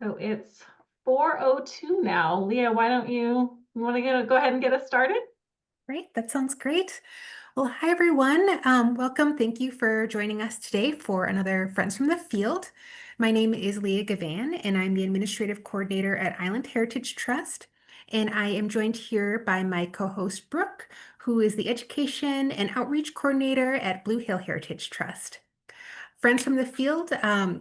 So it's 4:02 now. Leah, why don't you want to go ahead and get us started? Great, that sounds great. Well, hi everyone. Welcome. Thank you for joining us today for another Friends from the Field. My name is Leah Gavan, and I'm the Administrative Coordinator at Island Heritage Trust. And I am joined here by my co-host Brooke, who is the Education and Outreach Coordinator at Blue Hill Heritage Trust. Friends from the Field,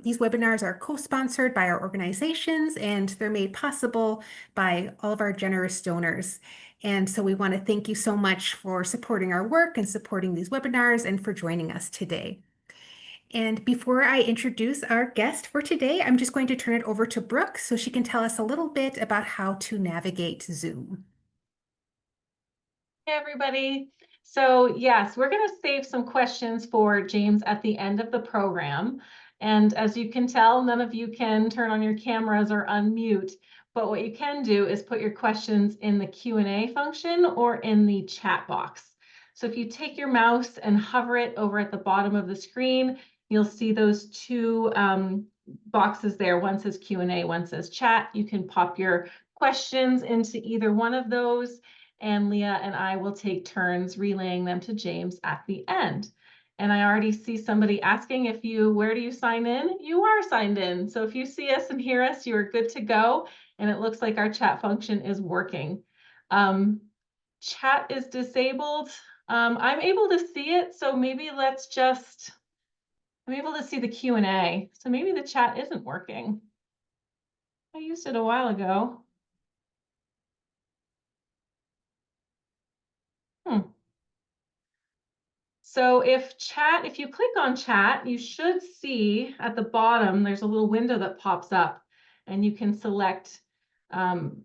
these webinars are co-sponsored by our organizations and they're made possible by all of our generous donors. And so we want to thank you so much for supporting our work and supporting these webinars and for joining us today. And before I introduce our guest for today, I'm just going to turn it over to Brooke so she can tell us a little bit about how to navigate Zoom. Hey, everybody. So yes, we're going to save some questions for James at the end of the program. And as you can tell, none of you can turn on your cameras or unmute. But what you can do is put your questions in the Q&A function or in the chat box. So if you take your mouse and hover it over at the bottom of the screen, you'll see those two boxes there. One says Q&A, one says chat. You can pop your questions into either one of those, and Leah and I will take turns relaying them to James at the end. And I already see somebody asking where do you sign in? You are signed in. So if you see us and hear us, you are good to go. And it looks like our chat function is working. Chat is disabled. I'm able to see it, so maybe I'm able to see the Q&A. So maybe the chat isn't working. I used it a while ago. So if you click on chat, you should see at the bottom, there's a little window that pops up and you can select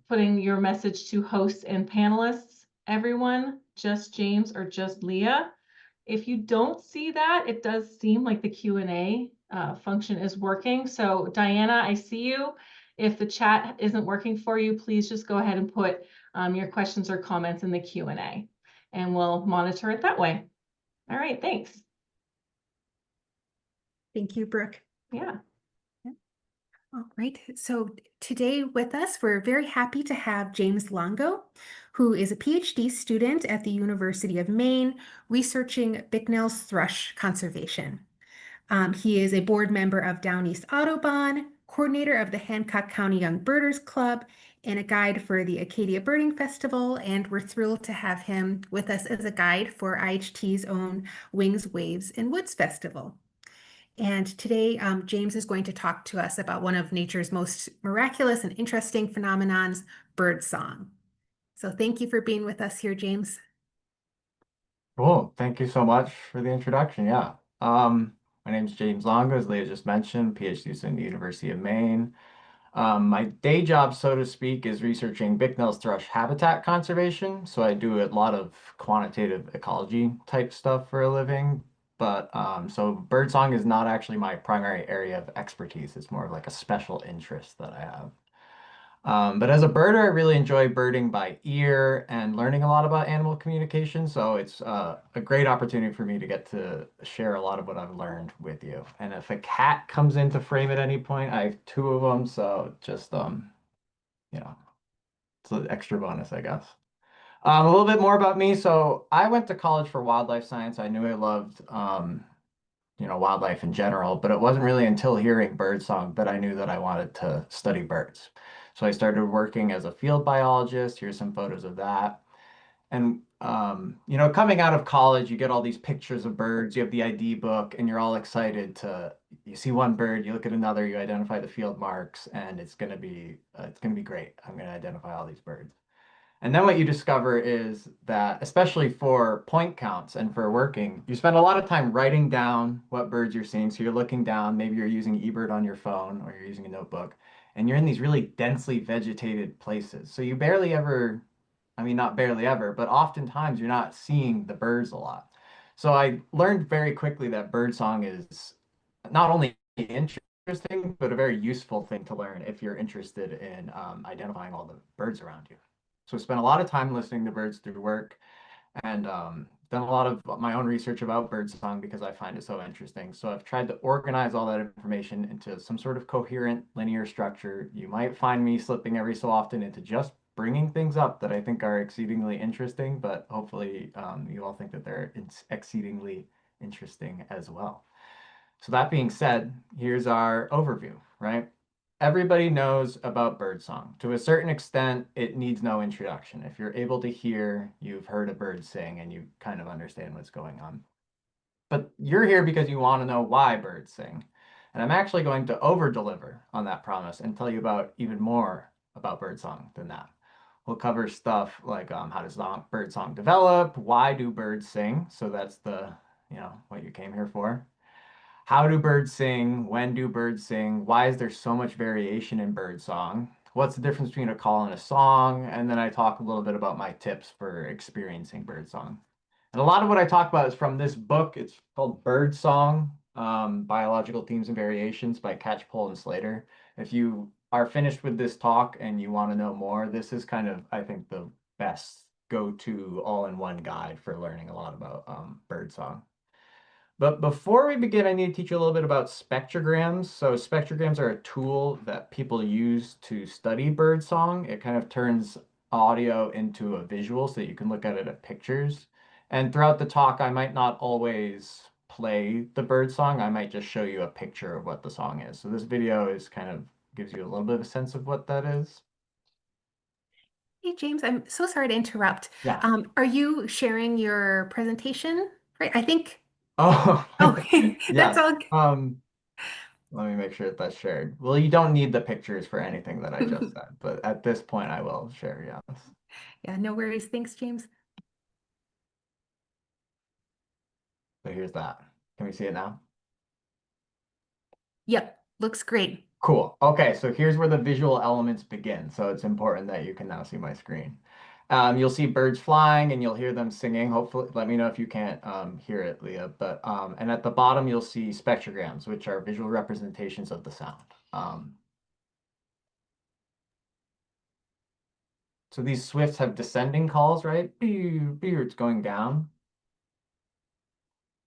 putting your message to hosts and panelists, everyone, just James or just Leah. If you don't see that, it does seem like the Q&A function is working. So Diana, I see you. If the chat isn't working for you, please just go ahead and put your questions or comments in the Q&A and we'll monitor it that way. All right, thanks. Thank you, Brooke. Yeah. All right, so today with us, we're very happy to have James Longo, who is a PhD student at the University of Maine, researching Bicknell's thrush conservation. He is a board member of Downeast Audubon, coordinator of the Hancock County Young Birders Club, and a guide for the Acadia Birding Festival, and we're thrilled to have him with us as a guide for IHT's own Wings, Waves, and Woods Festival. And today, James is going to talk to us about one of nature's most miraculous and interesting phenomenons, birdsong. So thank you for being with us here, James. Cool. Thank you so much for the introduction. Yeah. My name is James Longo, as Leah just mentioned, PhD student at the University of Maine. My day job, so to speak, is researching Bicknell's thrush habitat conservation. So I do a lot of quantitative ecology type stuff for a living. But so birdsong is not actually my primary area of expertise. It's more of like a special interest that I have. But as a birder, I really enjoy birding by ear and learning a lot about animal communication. So it's a great opportunity for me to get to share a lot of what I've learned with you. And if a cat comes into frame at any point, I have two of them. So just, you know, it's an extra bonus, I guess. A little bit more about me. So I went to college for wildlife science. I knew I loved, wildlife in general, but it wasn't really until hearing birdsong that I knew that I wanted to study birds. So I started working as a field biologist. Here's some photos of that. And, coming out of college, you get all these pictures of birds, you have the ID book, and you're all excited you see one bird, you look at another, you identify the field marks, and it's going to be great. I'm going to identify all these birds. And then what you discover is that, especially for point counts and for working, you spend a lot of time writing down what birds you're seeing. So you're looking down, maybe you're using eBird on your phone or you're using a notebook, and you're in these really densely vegetated places. So you barely ever, I mean, not barely ever, but oftentimes you're not seeing the birds a lot. So I learned very quickly that birdsong is not only interesting, but a very useful thing to learn if you're interested in identifying all the birds around you. So I spent a lot of time listening to birds through work and done a lot of my own research about birdsong because I find it so interesting. So I've tried to organize all that information into some sort of coherent linear structure. You might find me slipping every so often into just bringing things up that I think are exceedingly interesting, but hopefully you all think that they're exceedingly interesting as well. So that being said, here's our overview, right? Everybody knows about birdsong. To a certain extent, it needs no introduction. If you're able to hear, you've heard a bird sing and you kind of understand what's going on. But you're here because you want to know why birds sing. And I'm actually going to over-deliver on that promise and tell you about even more about birdsong than that. We'll cover stuff like how does birdsong develop? Why do birds sing? So that's the, what you came here for. How do birds sing? When do birds sing? Why is there so much variation in birdsong? What's the difference between a call and a song? And then I talk a little bit about my tips for experiencing birdsong. And a lot of what I talk about is from this book. It's called Birdsong, Biological Themes and Variations by Catchpole and Slater. If you are finished with this talk and you want to know more, this is kind of, I think, the best go-to all-in-one guide for learning a lot about birdsong. But before we begin, I need to teach you a little bit about spectrograms. So spectrograms are a tool that people use to study birdsong. It kind of turns audio into a visual so that you can look at it at pictures. And throughout the talk, I might not always play the birdsong. I might just show you a picture of what the song is. So this video is kind of gives you a little bit of a sense of what that is. Hey, James, I'm so sorry to interrupt. Yeah. Are you sharing your presentation? Right, I think. Oh, Oh, that's yes. all. Let me make sure that that's shared. Well, you don't need the pictures for anything that I just said, but at this point I will share, yes. Yeah, no worries. Thanks, James. So here's that. Can we see it now? Yep, looks great. Cool. Okay, so here's where the visual elements begin. So it's important that you can now see my screen. You'll see birds flying and you'll hear them singing. Hopefully, let me know if you can't hear it, Leah. But and at the bottom you'll see spectrograms, which are visual representations of the sound. So these swifts have descending calls, right? It's going down.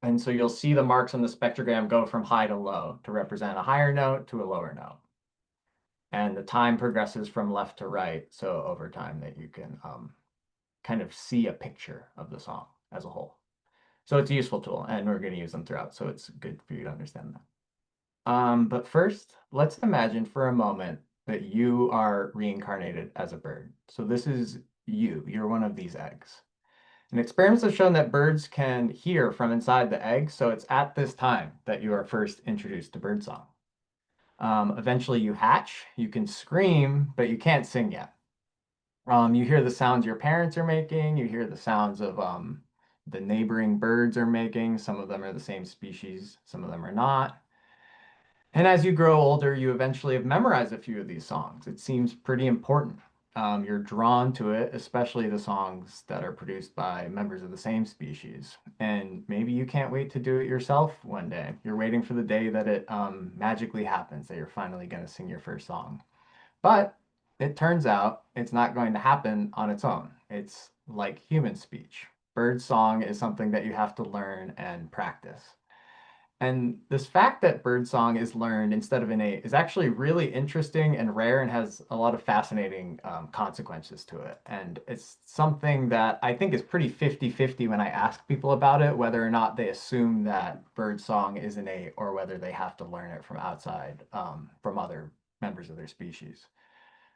And so you'll see the marks on the spectrogram go from high to low to represent a higher note to a lower note. And the time progresses from left to right. So over time that you can kind of see a picture of the song as a whole. So it's a useful tool and we're going to use them throughout. So it's good for you to understand that. But first, let's imagine for a moment that you are reincarnated as a bird. So this is you. You're one of these eggs. And experiments have shown that birds can hear from inside the egg, so it's at this time that you are first introduced to birdsong. Eventually you hatch, you can scream, but you can't sing yet. You hear the sounds your parents are making, you hear the sounds of the neighboring birds are making. Some of them are the same species, some of them are not. And as you grow older, you eventually have memorized a few of these songs. It seems pretty important. You're drawn to it, especially the songs that are produced by members of the same species. And maybe you can't wait to do it yourself one day. You're waiting for the day that it magically happens, that you're finally going to sing your first song. But it turns out it's not going to happen on its own. It's like human speech. Bird song is something that you have to learn and practice. And this fact that birdsong is learned instead of innate is actually really interesting and rare and has a lot of fascinating consequences to it. And it's something that I think is pretty 50-50 when I ask people about it, whether or not they assume that birdsong is innate or whether they have to learn it from outside, from other members of their species.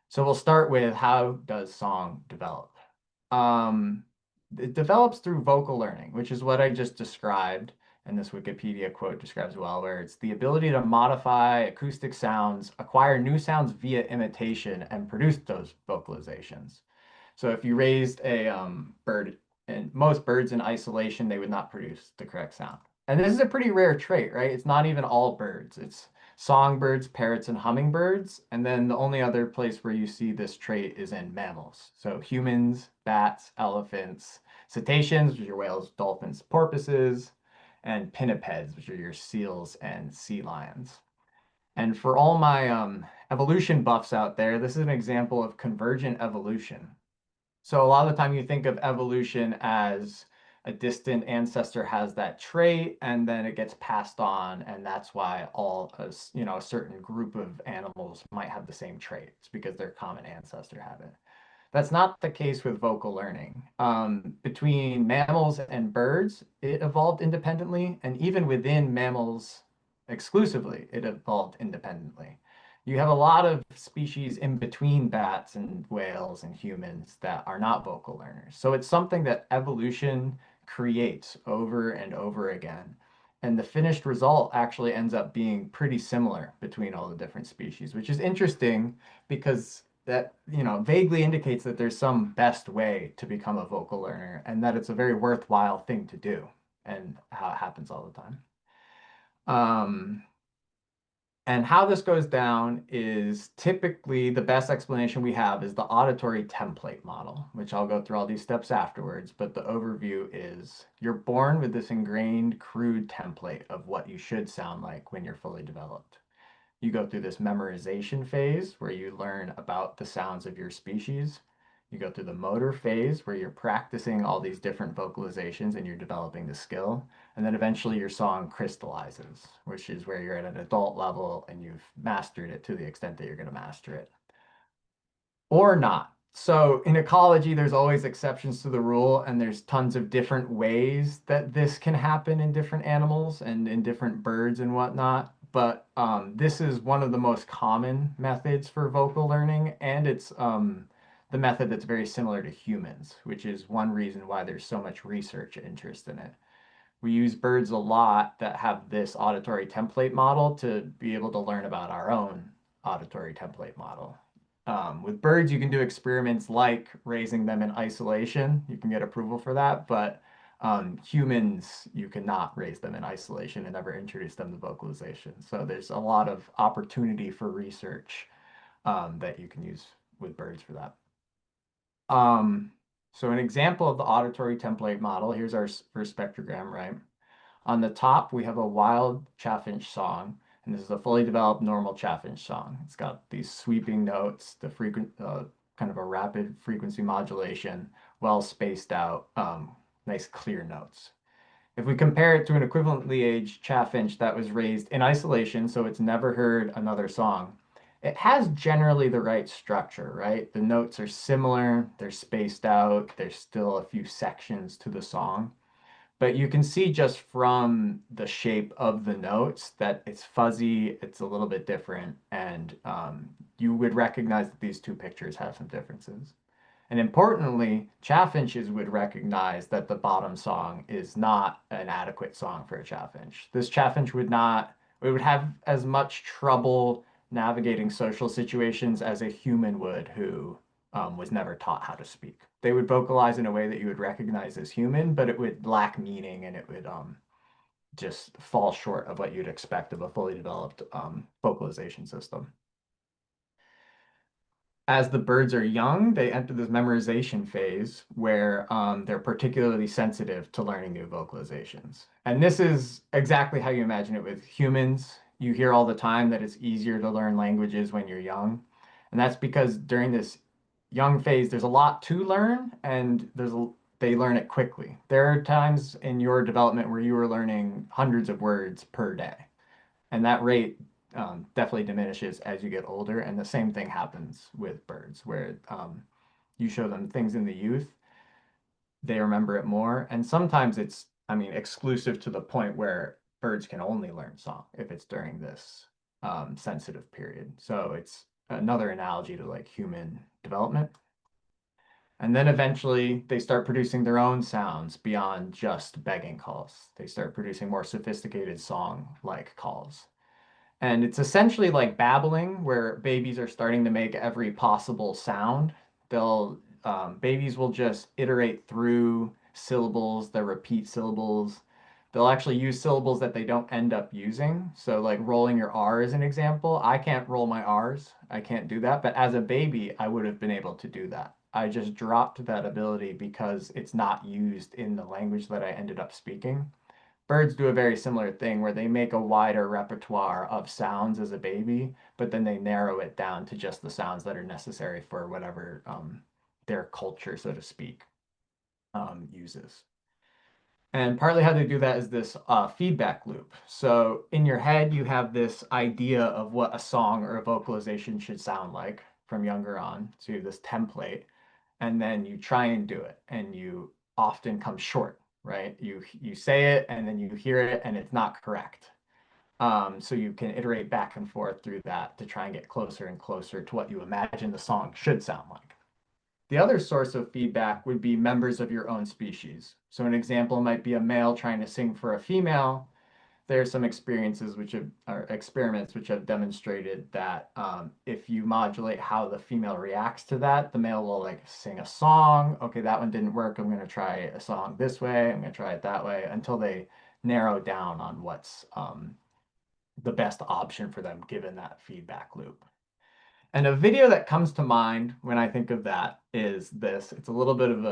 So we'll start with, how does song develop? It develops through vocal learning, which is what I just described. And this Wikipedia quote describes well, where it's the ability to modify acoustic sounds, acquire new sounds via imitation, and produce those vocalizations. So if you raised a bird, and most birds in isolation, they would not produce the correct sound. And this is a pretty rare trait, right? It's not even all birds. It's songbirds, parrots, and hummingbirds. And then the only other place where you see this trait is in mammals. So humans, bats, elephants, cetaceans, which are your whales, dolphins, porpoises, and pinnipeds, which are your seals and sea lions. And for all my evolution buffs out there, this is an example of convergent evolution. So a lot of the time you think of evolution as a distant ancestor has that trait, and then it gets passed on, and that's why a certain group of animals might have the same trait. It's because their common ancestor have it. That's not the case with vocal learning. Between mammals and birds, it evolved independently, and even within mammals exclusively, it evolved independently. You have a lot of species in between bats and whales and humans that are not vocal learners. So it's something that evolution creates over and over again. And the finished result actually ends up being pretty similar between all the different species, which is interesting because that, vaguely indicates that there's some best way to become a vocal learner and that it's a very worthwhile thing to do and how it happens all the time. And how this goes down is typically the best explanation we have is the auditory template model, which I'll go through all these steps afterwards. But the overview is you're born with this ingrained, crude template of what you should sound like when you're fully developed. You go through this memorization phase where you learn about the sounds of your species. You go through the motor phase where you're practicing all these different vocalizations and you're developing the skill. And then eventually your song crystallizes, which is where you're at an adult level and you've mastered it to the extent that you're going to master it. Or not. So in ecology, there's always exceptions to the rule, and there's tons of different ways that this can happen in different animals and in different birds and whatnot. But this is one of the most common methods for vocal learning, and it's the method that's very similar to humans, which is one reason why there's so much research interest in it. We use birds a lot that have this auditory template model to be able to learn about our own auditory template model. With birds, you can do experiments like raising them in isolation. You can get approval for that, but humans, you cannot raise them in isolation and never introduce them to vocalization. So there's a lot of opportunity for research that you can use with birds for that. So an example of the auditory template model, here's our first spectrogram, right? On the top, we have a wild chaffinch song, and this is a fully developed normal chaffinch song. It's got these sweeping notes, the kind of a rapid frequency modulation, well spaced out, nice clear notes. If we compare it to an equivalently aged chaffinch that was raised in isolation, so it's never heard another song, it has generally the right structure, right? The notes are similar, they're spaced out, there's still a few sections to the song. But you can see just from the shape of the notes that it's fuzzy, it's a little bit different, and you would recognize that these two pictures have some differences. And importantly, chaffinches would recognize that the bottom song is not an adequate song for a chaffinch. This chaffinch would have as much trouble navigating social situations as a human would who was never taught how to speak. They would vocalize in a way that you would recognize as human, but it would lack meaning and it would just fall short of what you'd expect of a fully developed vocalization system. As the birds are young, they enter this memorization phase where they're particularly sensitive to learning new vocalizations. And this is exactly how you imagine it with humans. You hear all the time that it's easier to learn languages when you're young. And that's because during this young phase, there's a lot to learn and they learn it quickly. There are times in your development where you were learning hundreds of words per day. And that rate definitely diminishes as you get older. And the same thing happens with birds, where you show them things in the youth, they remember it more. And sometimes it's, exclusive to the point where birds can only learn song if it's during this sensitive period. So it's another analogy to like human development. And then eventually they start producing their own sounds beyond just begging calls. They start producing more sophisticated song-like calls. And it's essentially like babbling, where babies are starting to make every possible sound. Babies will just iterate through syllables, they'll repeat syllables. They'll actually use syllables that they don't end up using. So like rolling your R is an example. I can't roll my R's. I can't do that. But as a baby, I would have been able to do that. I just dropped that ability because it's not used in the language that I ended up speaking. Birds do a very similar thing where they make a wider repertoire of sounds as a baby, but then they narrow it down to just the sounds that are necessary for whatever their culture, so to speak, uses. And partly how they do that is this feedback loop. So in your head, you have this idea of what a song or a vocalization should sound like from younger on. So you have this template, and then you try and do it, and you often come short, right? You say it, and then you hear it, and it's not correct. So you can iterate back and forth through that to try and get closer and closer to what you imagine the song should sound like. The other source of feedback would be members of your own species. So an example might be a male trying to sing for a female. There are some experiences or experiments which have demonstrated that if you modulate how the female reacts to that, the male will like sing a song. Okay, that one didn't work. I'm going to try a song this way. I'm going to try it that way until they narrow down on what's the best option for them given that feedback loop. And a video that comes to mind when I think of that is this. It's a little bit of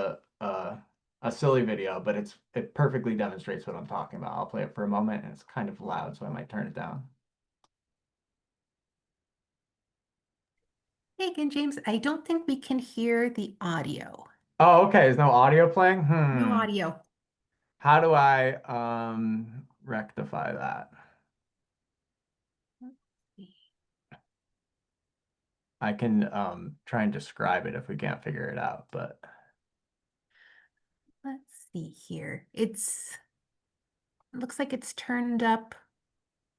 a silly video, but it perfectly demonstrates what I'm talking about. I'll play it for a moment, and it's kind of loud, so I might turn it down. Hey again, James, I don't think we can hear the audio. Oh, okay. There's no audio playing? No audio. How do I rectify that? I can try and describe it if we can't figure it out, but Let's see here. It looks like it's turned up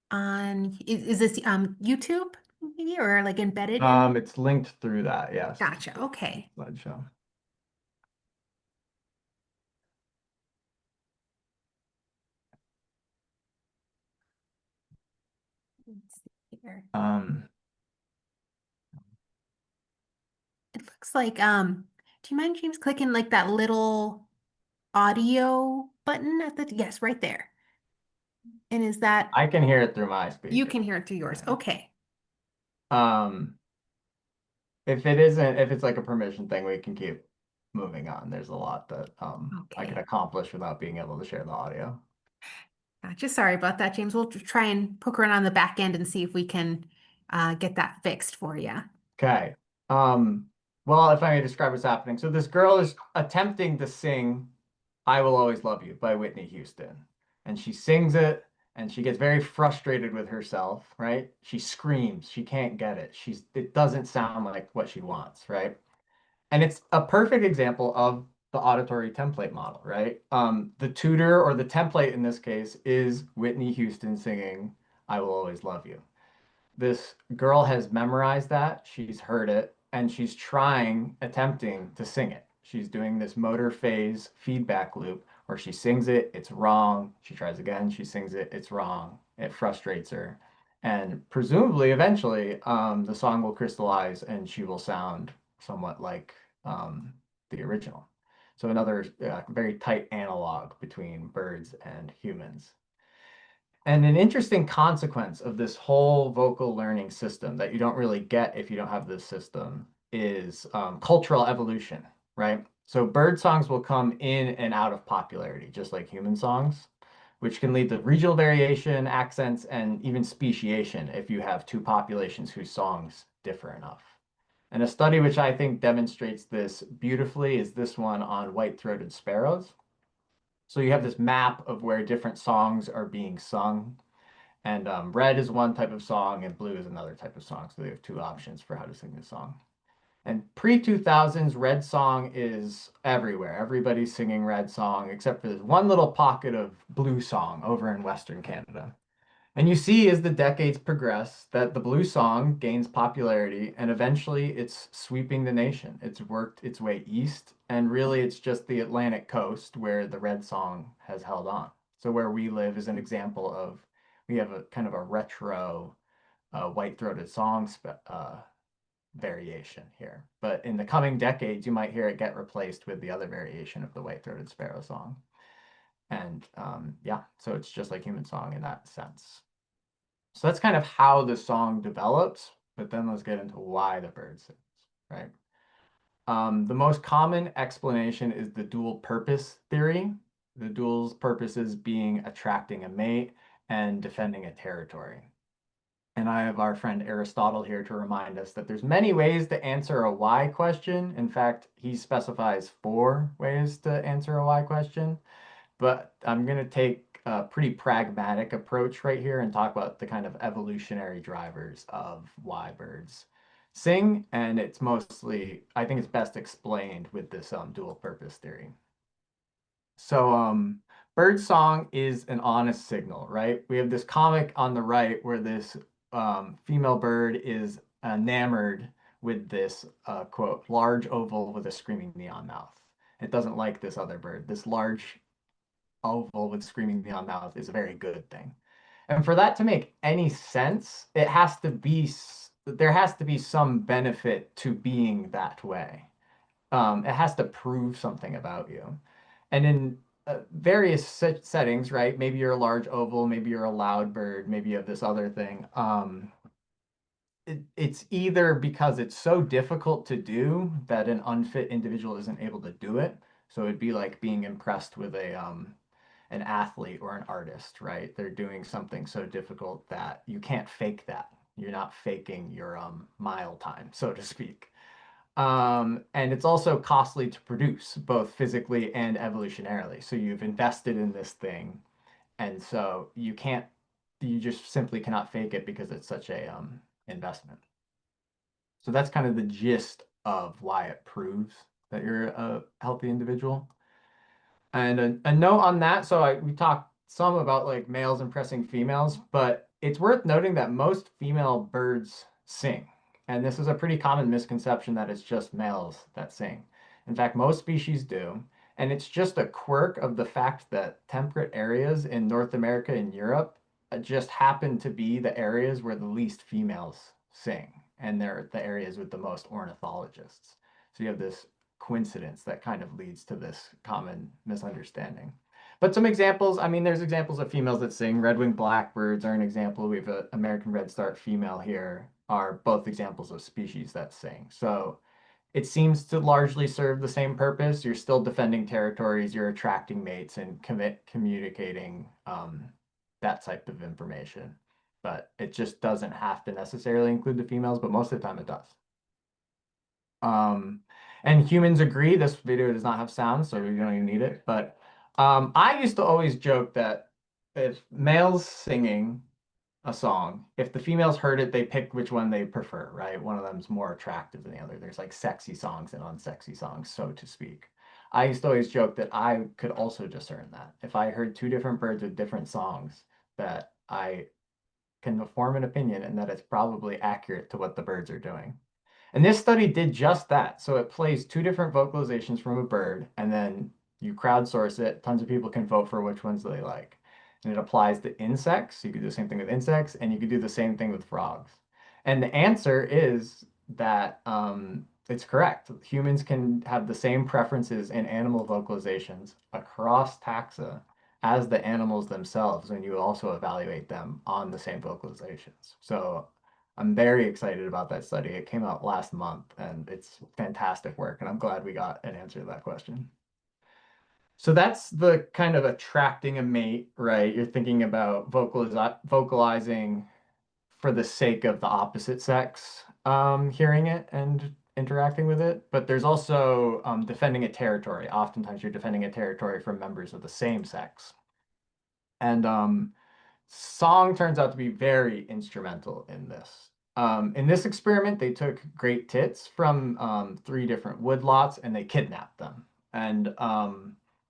on, is this YouTube maybe, or like embedded in? it's linked through that, yes. Gotcha. Okay. Slideshow. Let's see here. It looks like, do you mind, James, clicking like that little audio button at the, yes, right there. And is that, I can hear it through my speaker. you can hear it through yours. Yeah. Okay. If it's like a permission thing, we can keep moving on. There's a lot that I can accomplish without being able to share the audio. Gotcha. Sorry about that, James. We'll try and poke around on the back end and see if we can get that fixed for you. Okay. Well, if I may describe what's happening. So this girl is attempting to sing I Will Always Love You by Whitney Houston. And she sings it and she gets very frustrated with herself, right? She screams, she can't get it. It doesn't sound like what she wants, right? And it's a perfect example of the auditory template model, right? The tutor or the template in this case is Whitney Houston singing I Will Always Love You. This girl has memorized that, she's heard it, and she's attempting to sing it. She's doing this motor phase feedback loop where she sings it, it's wrong. She tries again, she sings it, it's wrong. It frustrates her. And presumably, eventually, the song will crystallize and she will sound somewhat like the original. So another very tight analog between birds and humans. And an interesting consequence of this whole vocal learning system that you don't really get if you don't have this system is cultural evolution, right? So bird songs will come in and out of popularity, just like human songs, which can lead to regional variation, accents, and even speciation if you have two populations whose songs differ enough. And a study which I think demonstrates this beautifully is this one on white-throated sparrows. So you have this map of where different songs are being sung. And red is one type of song and blue is another type of song. So they have two options for how to sing the song. And pre-2000s, red song is everywhere. Everybody's singing red song, except for this one little pocket of blue song over in Western Canada. And you see as the decades progress that the blue song gains popularity and eventually it's sweeping the nation. It's worked its way east and really it's just the Atlantic coast where the red song has held on. So where we live is an example of, we have a kind of a retro white-throated song variation here. But in the coming decades, you might hear it get replaced with the other variation of the white-throated sparrow song. And yeah, so it's just like human song in that sense. So that's kind of how the song develops, but then let's get into why the bird sings, right? The most common explanation is the dual purpose theory. The dual purposes being attracting a mate and defending a territory. And I have our friend Aristotle here to remind us that there's many ways to answer a why question. In fact, he specifies 4 ways to answer a why question. but I'm going to take a pretty pragmatic approach right here and talk about the kind of evolutionary drivers of why birds sing. And it's mostly, I think it's best explained with this dual purpose theory. So bird song is an honest signal, right? We have this comic on the right where this female bird is enamored with this quote, large oval with a screaming neon mouth. It doesn't like this other bird. This large oval with screaming neon mouth is a very good thing. And for that to make any sense, it has to be there has to be some benefit to being that way. It has to prove something about you. And in various settings, right? Maybe you're a large oval, maybe you're a loud bird, maybe you have this other thing. It's either because it's so difficult to do that an unfit individual isn't able to do it. So it'd be like being impressed with an athlete or an artist, right? They're doing something so difficult that you can't fake that. You're not faking your mile time, so to speak. And it's also costly to produce, both physically and evolutionarily. So you've invested in this thing, and so you just simply cannot fake it because it's such a investment. So that's kind of the gist of why it proves that you're a healthy individual. And a note on that, so we talked some about like males impressing females, but it's worth noting that most female birds sing. And this is a pretty common misconception that it's just males that sing. In fact, most species do. And it's just a quirk of the fact that temperate areas in North America and Europe just happen to be the areas where the least females sing. And they're the areas with the most ornithologists. So you have this coincidence that kind of leads to this common misunderstanding. But some examples, I mean, there's examples of females that sing. Red-winged blackbirds are an example. We have an American redstart female here, are both examples of species that sing. So it seems to largely serve the same purpose. You're still defending territories, you're attracting mates and communicating that type of information. But it just doesn't have to necessarily include the females, but most of the time it does. And humans agree, this video does not have sound, so you don't even need it. But I used to always joke that if males singing a song, if the females heard it, they pick which one they prefer, right? One of them's more attractive than the other. There's like sexy songs and unsexy songs, so to speak. I used to always joke that I could also discern that. If I heard two different birds with different songs, that I can form an opinion and that it's probably accurate to what the birds are doing. And this study did just that. So it plays two different vocalizations from a bird, and then you crowdsource it. Tons of people can vote for which ones they like. And it applies to insects. You could do the same thing with insects, and you could do the same thing with frogs. And the answer is that it's correct. Humans can have the same preferences in animal vocalizations across taxa as the animals themselves when you also evaluate them on the same vocalizations. So I'm very excited about that study. It came out last month and it's fantastic work, and I'm glad we got an answer to that question. So that's the kind of attracting a mate, right? You're thinking about vocalizing for the sake of the opposite sex hearing it and interacting with it. But there's also defending a territory. Oftentimes you're defending a territory from members of the same sex. And song turns out to be very instrumental in this. In this experiment, they took great tits from 3 different woodlots and they kidnapped them, and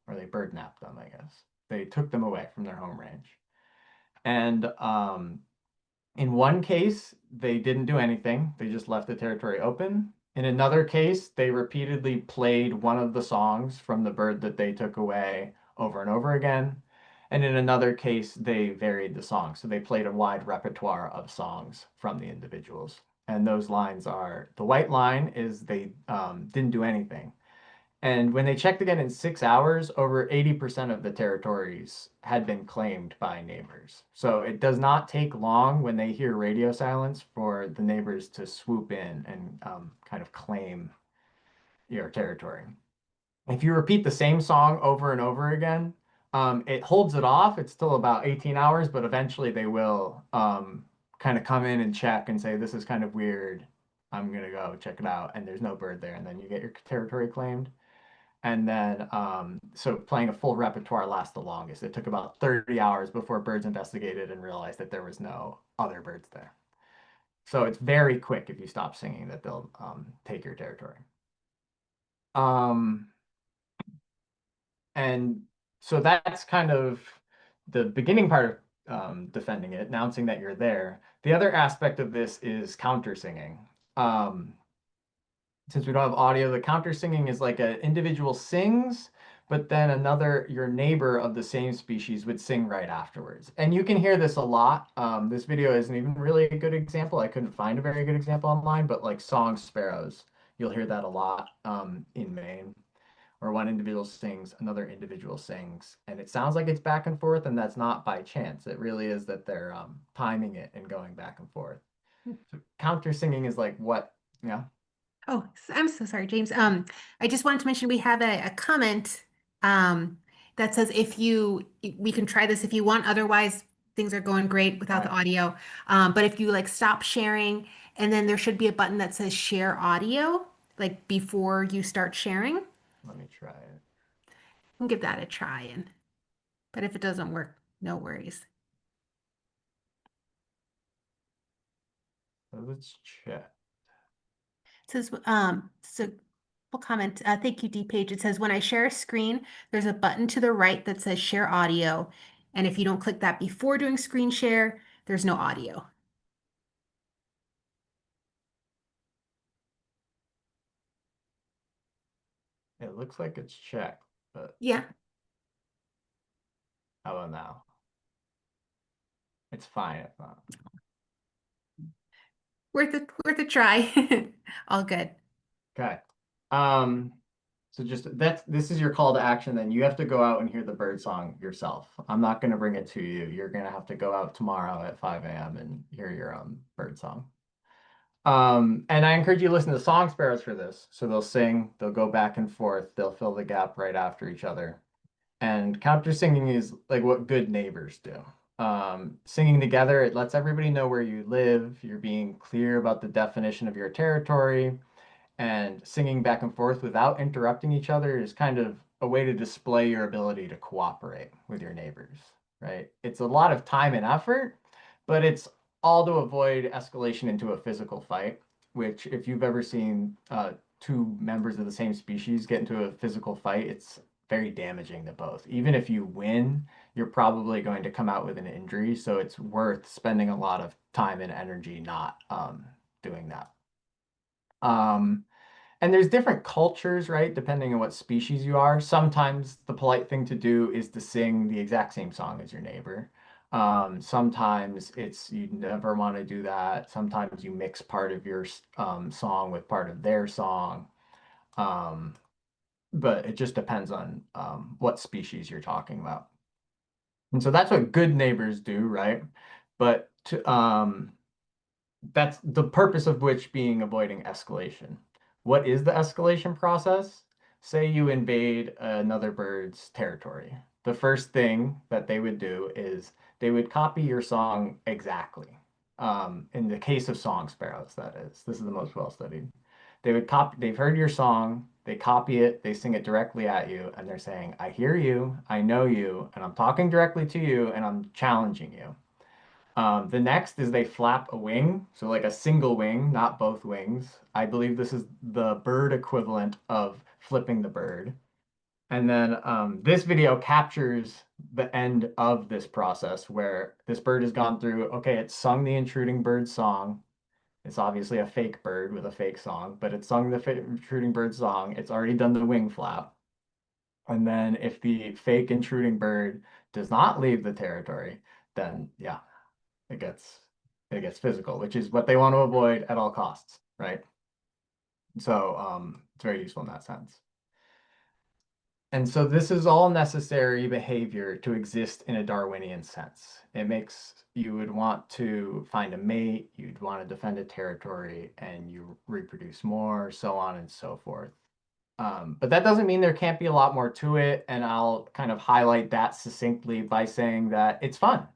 or they birdnapped them, I guess. They took them away from their home range. And in one case, they didn't do anything. They just left the territory open. In another case, they repeatedly played one of the songs from the bird that they took away over and over again. And in another case, they varied the song. So they played a wide repertoire of songs from the individuals. And those lines are, the white line is they didn't do anything. And when they checked again in 6 hours, over 80% of the territories had been claimed by neighbors. So it does not take long when they hear radio silence for the neighbors to swoop in and kind of claim your territory. If you repeat the same song over and over again, it holds it off. It's still about 18 hours, but eventually they will kind of come in and check and say, this is kind of weird. I'm going to go check it out. And there's no bird there. And then you get your territory claimed. And then, so playing a full repertoire lasts the longest. It took about 30 hours before birds investigated and realized that there was no other birds there. So it's very quick if you stop singing that they'll take your territory. Um, and so that's kind of the beginning part of defending it, announcing that you're there. The other aspect of this is counter singing. Since we don't have audio, the counter singing is like an individual sings, but then another, your neighbor of the same species would sing right afterwards. And you can hear this a lot. This video isn't even really a good example. I couldn't find a very good example online, but like song sparrows, you'll hear that a lot in Maine, where one individual sings, another individual sings, and it sounds like it's back and forth, and that's not by chance. It really is that they're timing it and going back and forth. So counter singing is like what, yeah. Oh, I'm so sorry, James. I just wanted to mention we have a comment that says we can try this if you want. Otherwise, things are going great without the Right. audio. But if you like stop sharing, and then there should be a button that says share audio, like before you start sharing. Let me try it. We'll give that a try. But if it doesn't work, no worries. So let's check. It says, so we'll comment. Thank you, D Page. It says, when I share a screen, there's a button to the right that says share audio. And if you don't click that before doing screen share, there's no audio. It looks like it's checked, but Yeah, how about now? It's fine if not. worth a try. All good. Okay. So just this is your call to action. Then you have to go out and hear the bird song yourself. I'm not going to bring it to you. You're going to have to go out tomorrow at 5 a.m. and hear your bird song. And I encourage you to listen to song sparrows for this. So they'll sing, they'll go back and forth, they'll fill the gap right after each other. And counter singing is like what good neighbors do. Singing together, it lets everybody know where you live. You're being clear about the definition of your territory, and singing back and forth without interrupting each other is kind of a way to display your ability to cooperate with your neighbors, right? It's a lot of time and effort, but it's all to avoid escalation into a physical fight, which if you've ever seen two members of the same species get into a physical fight, it's very damaging to both. Even if you win, you're probably going to come out with an injury, so it's worth spending a lot of time and energy not doing that. And there's different cultures, right? Depending on what species you are. Sometimes the polite thing to do is to sing the exact same song as your neighbor. Sometimes it's you never want to do that. Sometimes you mix part of your song with part of their song. But it just depends on what species you're talking about. And so that's what good neighbors do, right? But that's the purpose of which being avoiding escalation. What is the escalation process? Say you invade another bird's territory. The first thing that they would do is they would copy your song exactly. In the case of song sparrows, that is. This is the most well studied. They would copy, they've heard your song, they copy it, they sing it directly at you, and they're saying, I hear you, I know you, and I'm talking directly to you, and I'm challenging you. The next is they flap a wing, so like a single wing, not both wings. I believe this is the bird equivalent of flipping the bird. And then this video captures the end of this process where this bird has gone through, okay, it's sung the intruding bird song. It's obviously a fake bird with a fake song, but it's sung the intruding bird song. It's already done the wing flap. And then if the fake intruding bird does not leave the territory, then yeah, it gets physical, which is what they want to avoid at all costs, right? So it's very useful in that sense. And so this is all necessary behavior to exist in a Darwinian sense. It makes you would want to find a mate, you'd want to defend a territory, and you reproduce more, so on and so forth. But that doesn't mean there can't be a lot more to it, and I'll kind of highlight that succinctly by saying that it's fun.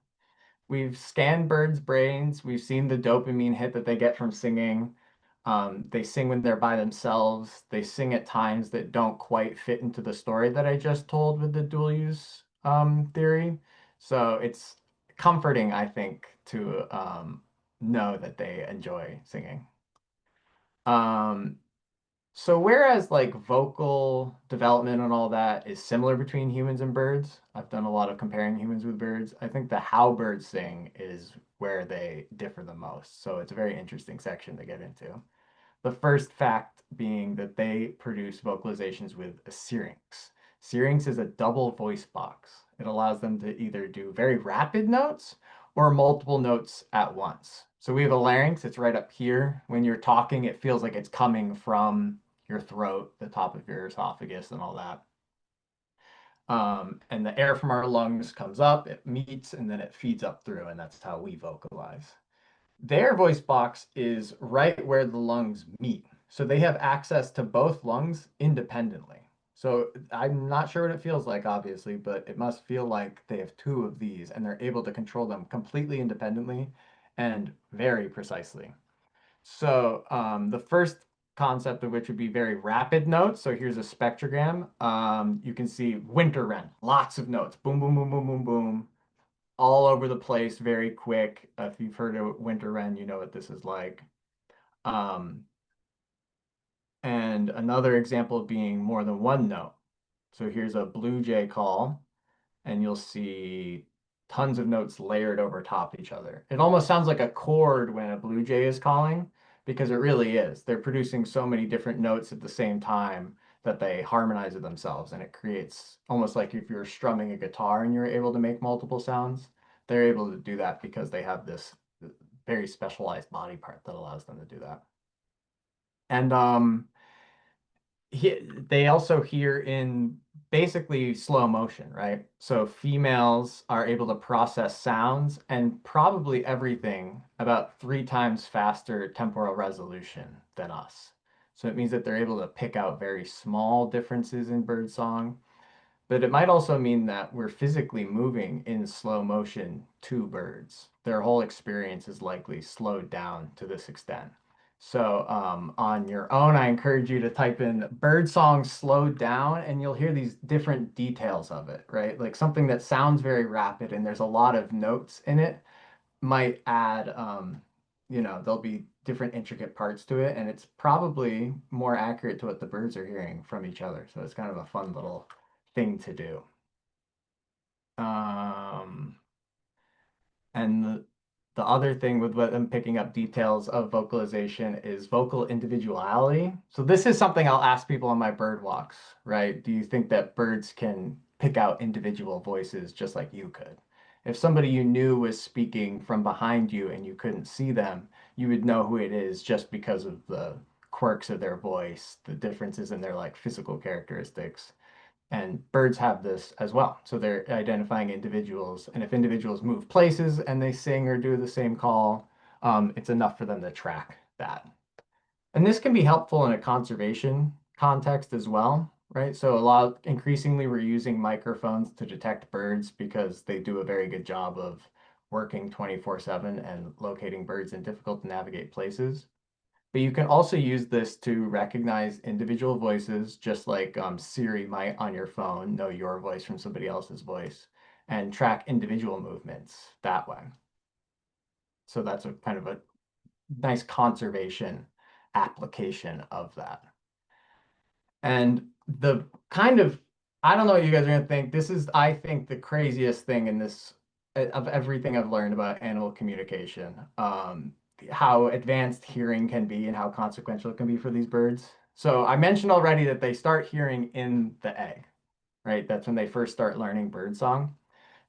We've scanned birds' brains. We've seen the dopamine hit that they get from singing. They sing when they're by themselves. They sing at times that don't quite fit into the story that I just told with the dual use theory. So it's comforting, I think, to know that they enjoy singing. Um, so whereas like vocal development and all that is similar between humans and birds, I've done a lot of comparing humans with birds. I think the how birds sing is where they differ the most. So it's a very interesting section to get into. The first fact being that they produce vocalizations with a syrinx. Syrinx is a double voice box. It allows them to either do very rapid notes or multiple notes at once. So we have a larynx, it's right up here. When you're talking, it feels like it's coming from your throat, the top of your esophagus, and all that. And the air from our lungs comes up, it meets, and then it feeds up through, and that's how we vocalize. Their voice box is right where the lungs meet. So they have access to both lungs independently. So I'm not sure what it feels like, obviously, but it must feel like they have two of these and they're able to control them completely independently and very precisely. So the first concept of which would be very rapid notes. So here's a spectrogram. You can see winter wren, lots of notes, boom, boom, boom, boom, boom, boom, all over the place, very quick. If you've heard of winter wren, you know what this is like. Um, and another example being more than one note. So here's a blue jay call, and you'll see tons of notes layered over top each other. It almost sounds like a chord when a blue jay is calling, because it really is. They're producing so many different notes at the same time that they harmonize with themselves, and it creates almost like if you're strumming a guitar and you're able to make multiple sounds. They're able to do that because they have this very specialized body part that allows them to do that. And they also hear in basically slow motion, right? So females are able to process sounds and probably everything about 3 times faster temporal resolution than us. So it means that they're able to pick out very small differences in birdsong, but it might also mean that we're physically moving in slow motion to birds. Their whole experience is likely slowed down to this extent. So on your own, I encourage you to type in birdsong slowed down and you'll hear these different details of it, right? Like something that sounds very rapid and there's a lot of notes in it might add, there'll be different intricate parts to it and it's probably more accurate to what the birds are hearing from each other. So it's kind of a fun little thing to do. And the other thing with them picking up details of vocalization is vocal individuality. So this is something I'll ask people on my bird walks, right? Do you think that birds can pick out individual voices just like you could? If somebody you knew was speaking from behind you and you couldn't see them, you would know who it is just because of the quirks of their voice, the differences in their like physical characteristics. And birds have this as well. So they're identifying individuals. And if individuals move places and they sing or do the same call, it's enough for them to track that. And this can be helpful in a conservation context as well, right? So increasingly we're using microphones to detect birds because they do a very good job of working 24/7 and locating birds in difficult to navigate places. But you can also use this to recognize individual voices, just like Siri might on your phone know your voice from somebody else's voice, and track individual movements that way. So that's a kind of a nice conservation application of that. And the kind of, I don't know what you guys are going to think. This is, I think, the craziest thing in this, of everything I've learned about animal communication. How advanced hearing can be and how consequential it can be for these birds. So I mentioned already that they start hearing in the egg, right? That's when they first start learning birdsong.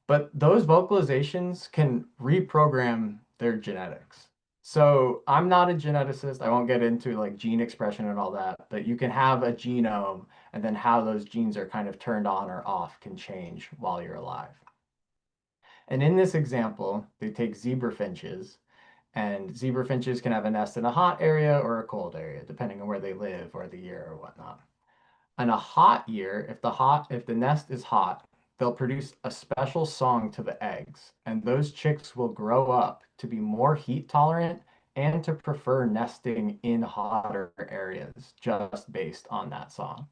But those vocalizations can reprogram their genetics. So I'm not a geneticist. I won't get into like gene expression and all that, but you can have a genome and then how those genes are kind of turned on or off can change while you're alive. And in this example, they take zebra finches, and zebra finches can have a nest in a hot area or a cold area, depending on where they live or the year or whatnot. In a hot year, if the nest is hot, they'll produce a special song to the eggs, and those chicks will grow up to be more heat tolerant and to prefer nesting in hotter areas just based on that song.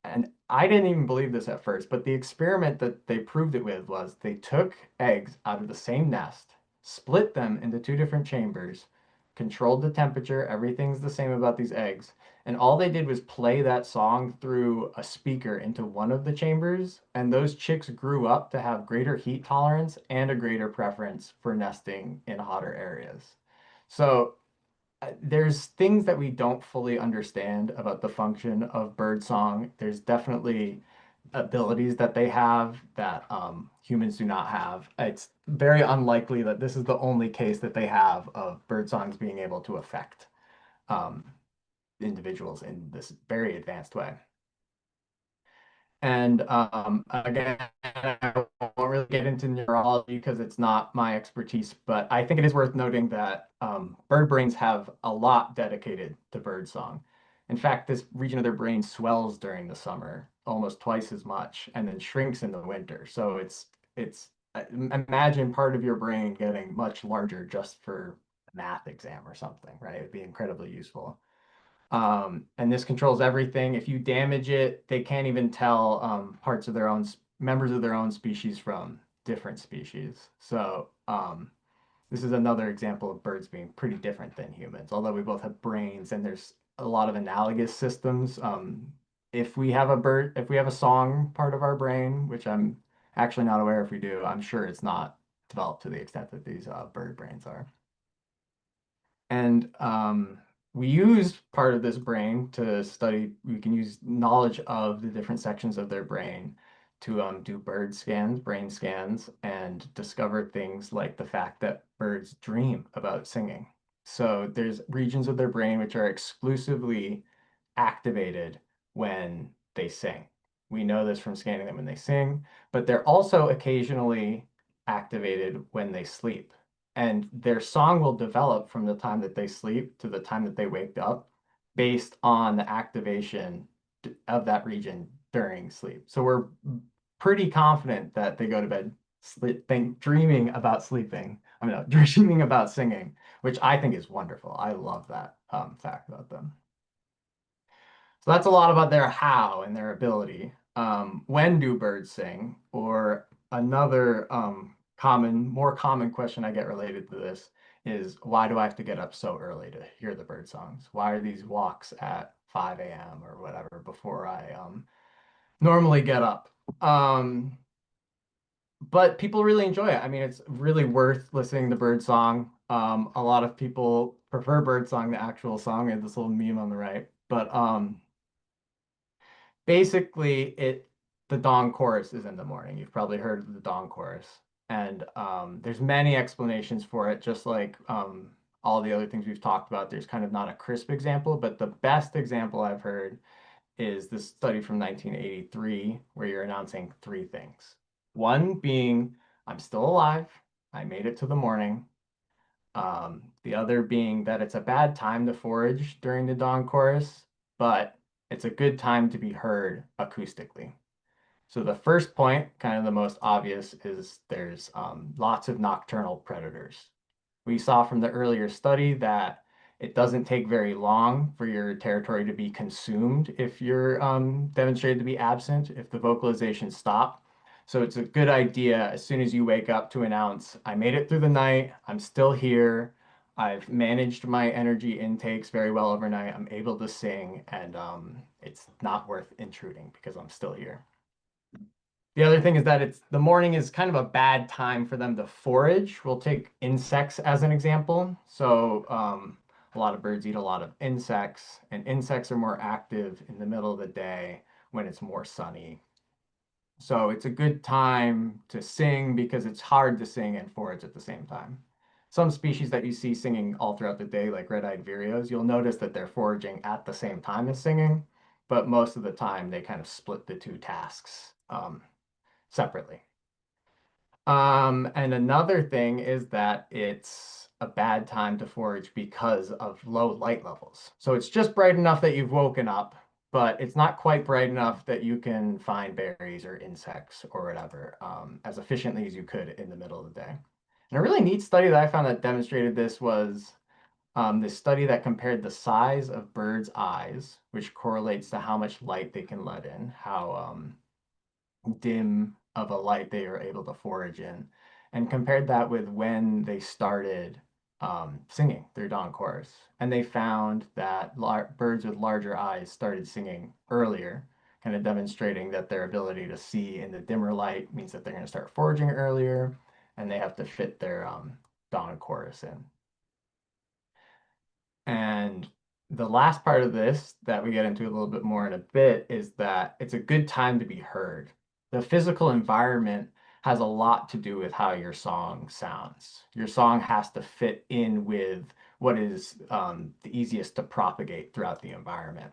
And I didn't even believe this at first, but the experiment that they proved it with was they took eggs out of the same nest, split them into two different chambers, controlled the temperature, everything's the same about these eggs, and all they did was play that song through a speaker into one of the chambers, and those chicks grew up to have greater heat tolerance and a greater preference for nesting in hotter areas. So there's things that we don't fully understand about the function of birdsong. There's definitely abilities that they have that humans do not have. It's very unlikely that this is the only case that they have of birdsongs being able to affect um, individuals in this very advanced way. And again, I won't really get into neurology because it's not my expertise, but I think it is worth noting that bird brains have a lot dedicated to birdsong. In fact, this region of their brain swells during the summer almost twice as much and then shrinks in the winter. So it's imagine part of your brain getting much larger just for a math exam or something, right? It'd be incredibly useful. And this controls everything. If you damage it, they can't even tell parts of their own members of their own species from different species. So this is another example of birds being pretty different than humans, although we both have brains and there's a lot of analogous systems. If we have a song part of our brain, which I'm actually not aware if we do, I'm sure it's not developed to the extent that these bird brains are. And we use part of this brain to study, we can use knowledge of the different sections of their brain to do bird scans, brain scans, and discover things like the fact that birds dream about singing. So there's regions of their brain which are exclusively activated when they sing. We know this from scanning them when they sing, but they're also occasionally activated when they sleep. And their song will develop from the time that they sleep to the time that they wake up based on the activation of that region during sleep. So we're pretty confident that they go to bed dreaming about sleeping. I mean, no, dreaming about singing, which I think is wonderful. I love that fact about them. So that's a lot about their how and their ability. When do birds sing? Or another more common question I get related to this is why do I have to get up so early to hear the bird songs? Why are these walks at 5 a.m. or whatever before I normally get up? But people really enjoy it. I mean, it's really worth listening to birdsong. A lot of people prefer birdsong to actual song. I have this little meme on the right, but basically the dawn chorus is in the morning. You've probably heard of the dawn chorus. And there's many explanations for it, just like all the other things we've talked about. There's kind of not a crisp example, but the best example I've heard is this study from 1983, where you're announcing three things. One being, I'm still alive, I made it to the morning. The other being that it's a bad time to forage during the dawn chorus, but it's a good time to be heard acoustically. So the first point, kind of the most obvious, is there's lots of nocturnal predators. We saw from the earlier study that it doesn't take very long for your territory to be consumed if you're demonstrated to be absent, if the vocalizations stop. So it's a good idea as soon as you wake up to announce, I made it through the night, I'm still here, I've managed my energy intakes very well overnight, I'm able to sing, and it's not worth intruding because I'm still here. The other thing is that the morning is kind of a bad time for them to forage. We'll take insects as an example. So a lot of birds eat a lot of insects, and insects are more active in the middle of the day when it's more sunny. So it's a good time to sing because it's hard to sing and forage at the same time. Some species that you see singing all throughout the day, like red-eyed vireos, you'll notice that they're foraging at the same time as singing, but most of the time they kind of split the two tasks separately. And another thing is that it's a bad time to forage because of low light levels. So it's just bright enough that you've woken up, but it's not quite bright enough that you can find berries or insects or whatever as efficiently as you could in the middle of the day. And a really neat study that I found that demonstrated this was this study that compared the size of birds' eyes, which correlates to how much light they can let in, how dim of a light they are able to forage in, and compared that with when they started singing their dawn chorus. And they found that birds with larger eyes started singing earlier, kind of demonstrating that their ability to see in the dimmer light means that they're going to start foraging earlier, and they have to fit their dawn chorus in. And the last part of this that we get into a little bit more in a bit is that it's a good time to be heard. The physical environment has a lot to do with how your song sounds. Your song has to fit in with what is the easiest to propagate throughout the environment.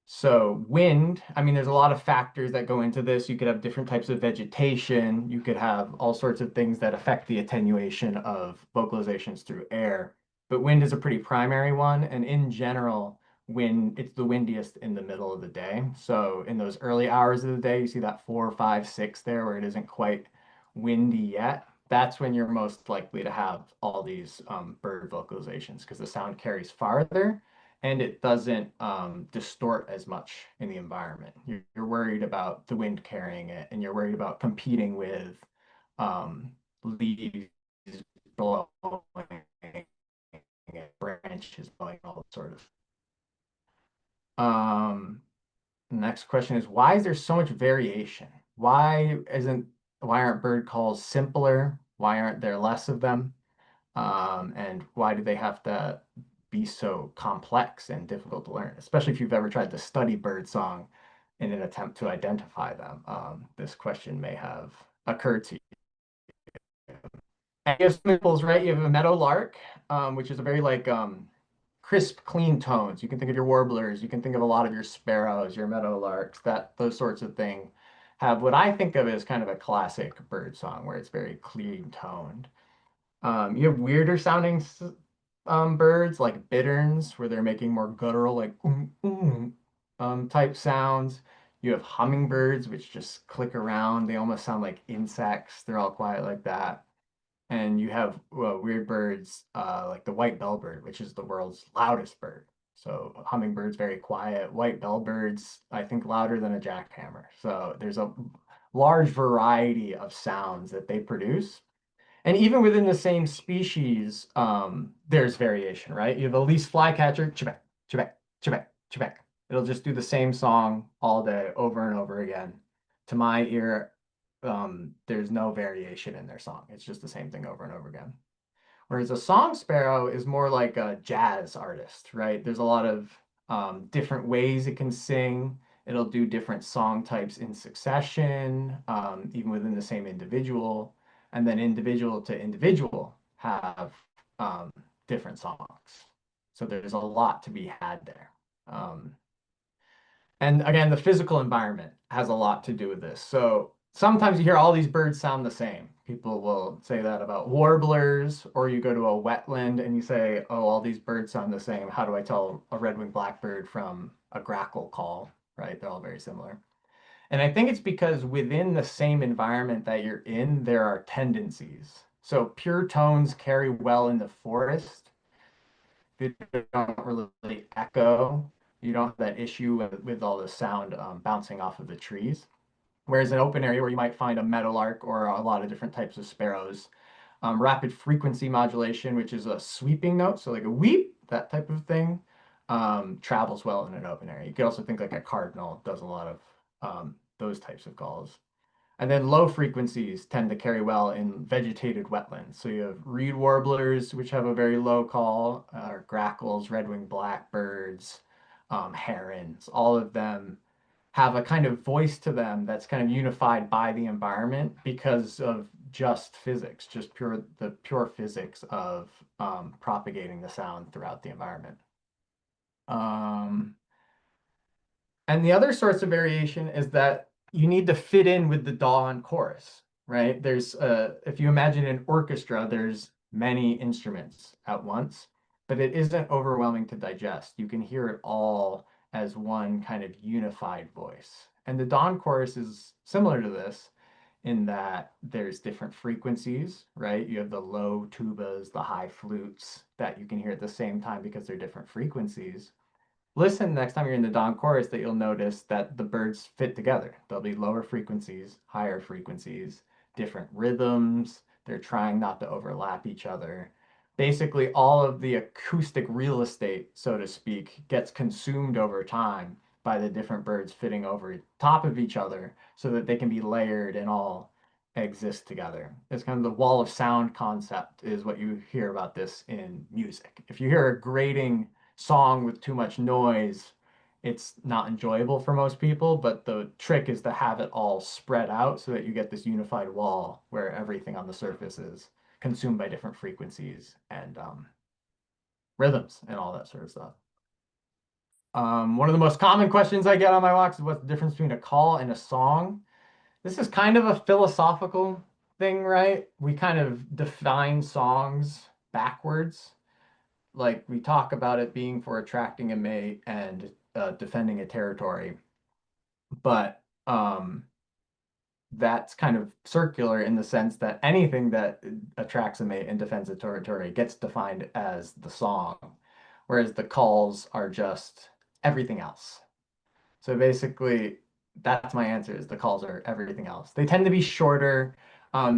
So wind, I mean, there's a lot of factors that go into this. You could have different types of vegetation. You could have all sorts of things that affect the attenuation of vocalizations through air. But wind is a pretty primary one. And in general, it's the windiest in the middle of the day. So in those early hours of the day, you see that 4, 5, 6 there where it isn't quite windy yet. That's when you're most likely to have all these bird vocalizations because the sound carries farther and it doesn't distort as much in the environment. You're worried about the wind carrying it, and you're worried about competing with leaves blowing, branches blowing, all sort of. Next question is, why is there so much variation? Why aren't bird calls simpler? Why aren't there less of them? And why do they have to be so complex and difficult to learn, especially if you've ever tried to study birdsong in an attempt to identify them? This question may have occurred to you. And you have examples, right? You have a meadowlark, which is a very crisp, clean tones. You can think of your warblers. You can think of a lot of your sparrows, your meadowlarks, those sorts of things have what I think of as kind of a classic bird song where it's very clean toned. You have weirder sounding birds like bitterns, where they're making more guttural, like type sounds. You have hummingbirds, which just click around. They almost sound like insects. They're all quiet like that. And you have weird birds like the white bellbird, which is the world's loudest bird. So hummingbirds very quiet. White bellbirds, I think, louder than a jackhammer. So there's a large variety of sounds that they produce. And even within the same species, there's variation, right? You have a least flycatcher, chibek, chibek, chibek, chibek. It'll just do the same song all day, over and over again. To my ear, there's no variation in their song. It's just the same thing over and over again. Whereas a song sparrow is more like a jazz artist, right? There's a lot of different ways it can sing. It'll do different song types in succession, even within the same individual. And then individual to individual have different songs. So there's a lot to be had there. And again, the physical environment has a lot to do with this. So sometimes you hear all these birds sound the same. People will say that about warblers, or you go to a wetland and you say, oh, all these birds sound the same. How do I tell a red-winged blackbird from a grackle call, right? They're all very similar. And I think it's because within the same environment that you're in, there are tendencies. So pure tones carry well in the forest. They don't really echo. You don't have that issue with all the sound bouncing off of the trees. Whereas an open area where you might find a meadowlark or a lot of different types of sparrows, rapid frequency modulation, which is a sweeping note, so like a weep, that type of thing, travels well in an open area. You could also think like a cardinal does a lot of those types of calls. And then low frequencies tend to carry well in vegetated wetlands. So you have reed warblers, which have a very low call, or grackles, red-winged blackbirds, herons, all of them have a kind of voice to them that's kind of unified by the environment because of just physics, just the pure physics of propagating the sound throughout the environment. And the other source of variation is that you need to fit in with the dawn chorus, right? There's, if you imagine an orchestra, there's many instruments at once, but it isn't overwhelming to digest. You can hear it all as one kind of unified voice. And the dawn chorus is similar to this in that there's different frequencies, right? You have the low tubas, the high flutes that you can hear at the same time because they're different frequencies. Listen next time you're in the dawn chorus that you'll notice that the birds fit together. There'll be lower frequencies, higher frequencies, different rhythms. They're trying not to overlap each other. Basically, all of the acoustic real estate, so to speak, gets consumed over time by the different birds fitting over top of each other so that they can be layered and all exist together. It's kind of the wall of sound concept is what you hear about this in music. If you hear a grating song with too much noise, it's not enjoyable for most people, but the trick is to have it all spread out so that you get this unified wall where everything on the surface is consumed by different frequencies and rhythms and all that sort of stuff. One of the most common questions I get on my walks is what's the difference between a call and a song? This is kind of a philosophical thing, right? We kind of define songs backwards. Like we talk about it being for attracting a mate and defending a territory, but that's kind of circular in the sense that anything that attracts a mate and defends a territory gets defined as the song, whereas the calls are just everything else. So basically, that's my answer is the calls are everything else. They tend to be shorter.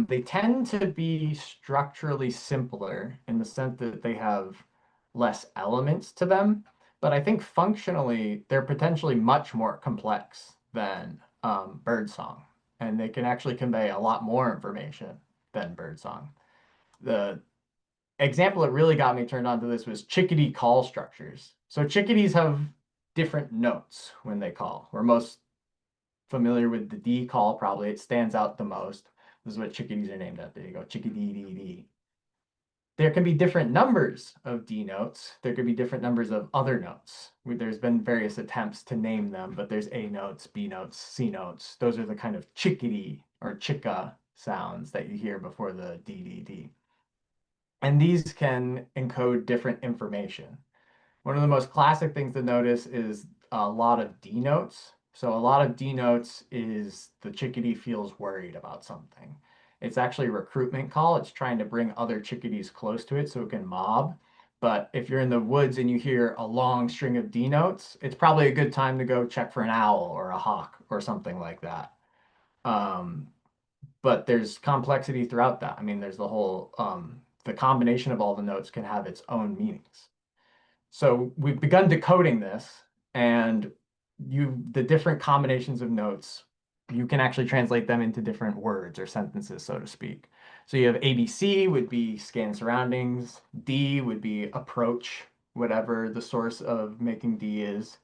They tend to be structurally simpler in the sense that they have less elements to them. But I think functionally, they're potentially much more complex than birdsong. And they can actually convey a lot more information than birdsong. The example that really got me turned on to this was chickadee call structures. So chickadees have different notes when they call. We're most familiar with the D call, probably. It stands out the most. This is what chickadees are named after. There you go, chickadee, dee, dee. There can be different numbers of D notes. There could be different numbers of other notes. There's been various attempts to name them, but there's A notes, B notes, C notes. Those are the kind of chickadee or chicka sounds that you hear before the D, D, D. And these can encode different information. One of the most classic things to notice is a lot of D notes. So a lot of D notes is the chickadee feels worried about something. It's actually a recruitment call. It's trying to bring other chickadees close to it so it can mob. But if you're in the woods and you hear a long string of D notes, it's probably a good time to go check for an owl or a hawk or something like that. But there's complexity throughout that. I mean, there's the whole, the combination of all the notes can have its own meanings. So we've begun decoding this, and the different combinations of notes, you can actually translate them into different words or sentences, so to speak. So you have ABC would be scan surroundings, D would be approach, whatever the source of making D is.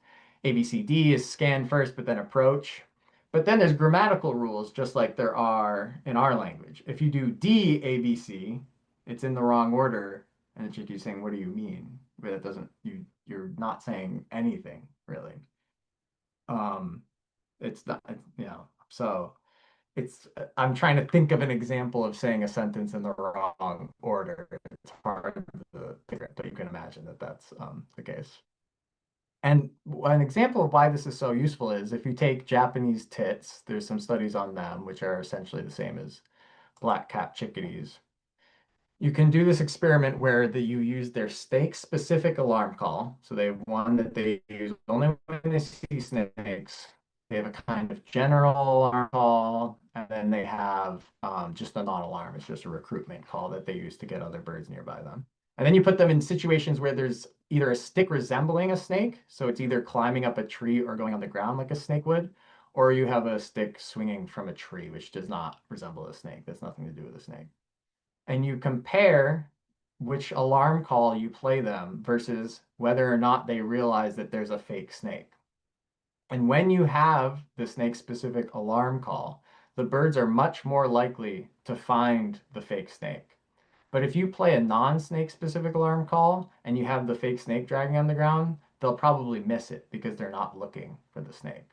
ABCD is scan first, but then approach. But then there's grammatical rules, just like there are in our language. If you do D, ABC, it's in the wrong order, and the chickadee's saying, what do you mean? But it doesn't, you're not saying anything, really. It's not, so I'm trying to think of an example of saying a sentence in the wrong order. It's hard to figure it, but you can imagine that that's the case. And an example of why this is so useful is if you take Japanese tits, there's some studies on them, which are essentially the same as black-capped chickadees. You can do this experiment where you use their snake-specific alarm call. So they have one that they use only when they see snakes. They have a kind of general alarm call, and then they have just a non-alarm. It's just a recruitment call that they use to get other birds nearby them. And then you put them in situations where there's either a stick resembling a snake, so it's either climbing up a tree or going on the ground like a snake would, or you have a stick swinging from a tree, which does not resemble a snake. That's nothing to do with a snake. And you compare which alarm call you play them versus whether or not they realize that there's a fake snake. And when you have the snake-specific alarm call, the birds are much more likely to find the fake snake. But if you play a non-snake specific alarm call and you have the fake snake dragging on the ground, they'll probably miss it because they're not looking for the snake.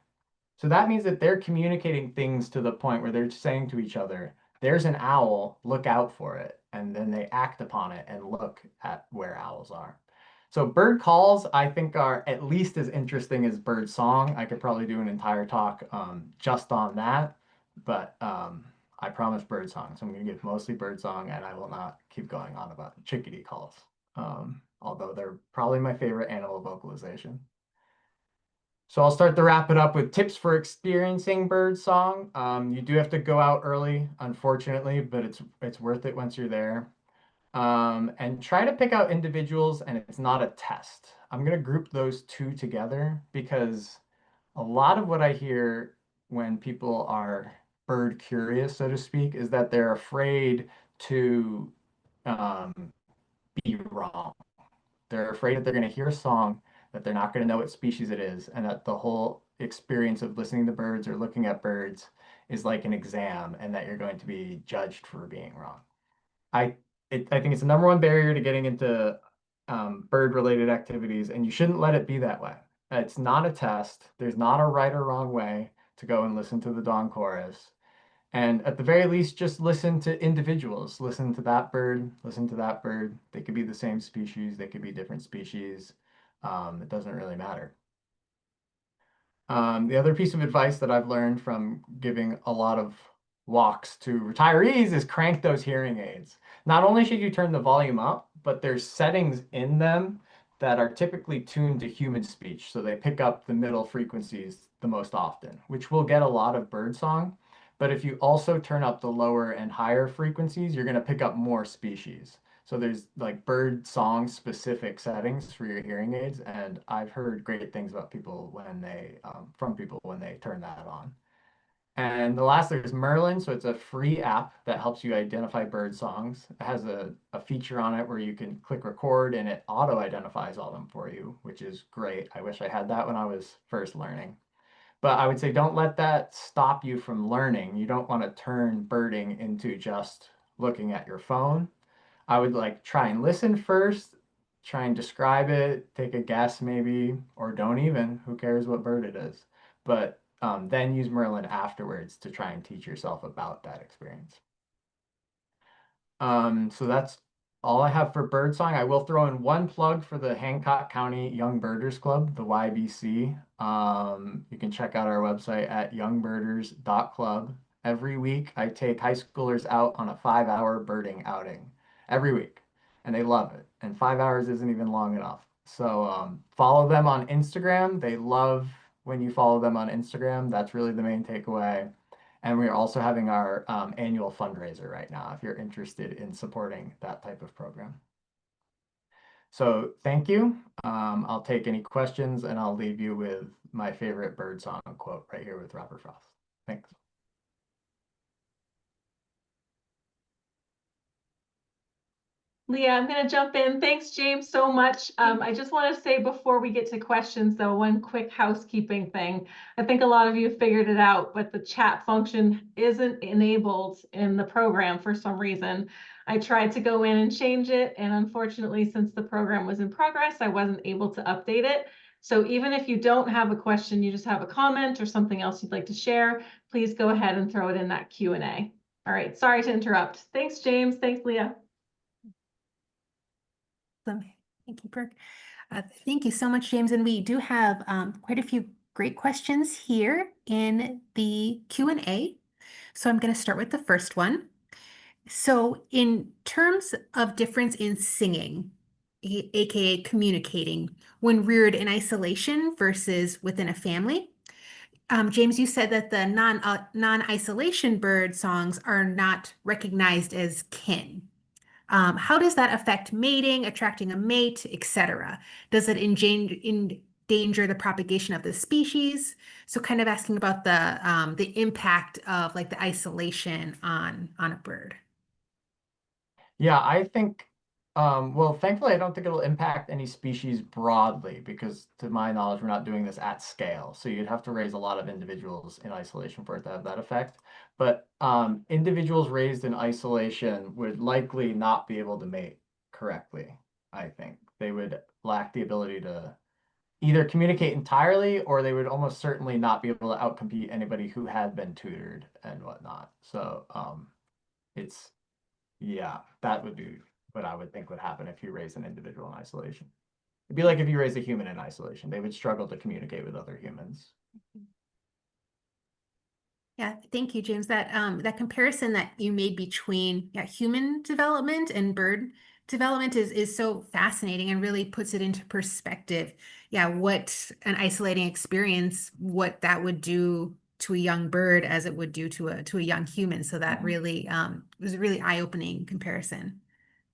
So that means that they're communicating things to the point where they're saying to each other, there's an owl, look out for it. And then they act upon it and look at where owls are. So bird calls, I think, are at least as interesting as bird song. I could probably do an entire talk just on that. But I promise birdsong. So I'm going to give mostly birdsong, and I will not keep going on about chickadee calls. Although they're probably my favorite animal vocalization. So I'll start to wrap it up with tips for experiencing birdsong. You do have to go out early, unfortunately, but it's worth it once you're there. And try to pick out individuals, and it's not a test. I'm going to group those two together because a lot of what I hear when people are bird curious, so to speak, is that they're afraid to um, be wrong. They're afraid that they're going to hear a song, that they're not going to know what species it is, and that the whole experience of listening to birds or looking at birds is like an exam, and that you're going to be judged for being wrong. I I think it's the number one barrier to getting into bird-related activities, and you shouldn't let it be that way. It's not a test. There's not a right or wrong way to go and listen to the dawn chorus. And at the very least, just listen to individuals. Listen to that bird, listen to that bird. They could be the same species, they could be different species. It doesn't really matter. The other piece of advice that I've learned from giving a lot of walks to retirees is crank those hearing aids. Not only should you turn the volume up, but there's settings in them that are typically tuned to human speech. So they pick up the middle frequencies the most often, which will get a lot of birdsong. But if you also turn up the lower and higher frequencies, you're going to pick up more species. So there's like bird song specific settings for your hearing aids, and I've heard great things about people when they from people when they turn that on. And the last there's Merlin, so it's a free app that helps you identify bird songs. It has a feature on it where you can click record and it auto identifies all of them for you, which is great. I wish I had that when I was first learning. But I would say don't let that stop you from learning. You don't want to turn birding into just looking at your phone. I would like try and listen first, try and describe it, take a guess maybe, or don't even. Who cares what bird it is? But then use Merlin afterwards to try and teach yourself about that experience. So that's all I have for birdsong. I will throw in one plug for the Hancock County Young Birders Club, the YBC. You can check out our website at youngbirders.club. Every week, I take high schoolers out on a 5-hour birding outing every week, and they love it. And 5 hours isn't even long enough. So follow them on Instagram. They love when you follow them on Instagram. That's really the main takeaway. And we are also having our annual fundraiser right now if you're interested in supporting that type of program. So thank you. I'll take any questions and I'll leave you with my favorite birdsong quote right here with Robert Frost. Thanks. Leah, I'm going to jump in. Thanks, James, so much. I just want to say before we get to questions, though, one quick housekeeping thing. I think a lot of you figured it out, but the chat function isn't enabled in the program for some reason. I tried to go in and change it, and unfortunately, since the program was in progress, I wasn't able to update it. So even if you don't have a question, you just have a comment or something else you'd like to share, please go ahead and throw it in that Q&A. All right, sorry to interrupt. Thanks, James. Thanks, Leah. Thank you, Brooke. Thank you so much, James. And we do have quite a few great questions here in the Q&A. So I'm going to start with the first one. So in terms of difference in singing, aka communicating, when reared in isolation versus within a family, James, you said that the non-isolation bird songs are not recognized as kin. How does that affect mating, attracting a mate, etc.? Does it endanger the propagation of the species? So kind of asking about the impact of like the isolation on a bird. Yeah, I think, well, thankfully, I don't think it'll impact any species broadly because to my knowledge, we're not doing this at scale. So you'd have to raise a lot of individuals in isolation for it to have that effect. But individuals raised in isolation would likely not be able to mate correctly, I think. They would lack the ability to either communicate entirely or they would almost certainly not be able to outcompete anybody who had been tutored and whatnot. So it's yeah, that would be what I would think would happen if you raise an individual in isolation. It'd be like if you raise a human in isolation. They would struggle to communicate with other humans. Yeah, thank you, James. That comparison that you made between human development and bird development is so fascinating and really puts it into perspective. Yeah, what an isolating experience, what that would do to a young bird as it would do to a young human. So that really was a really eye-opening comparison.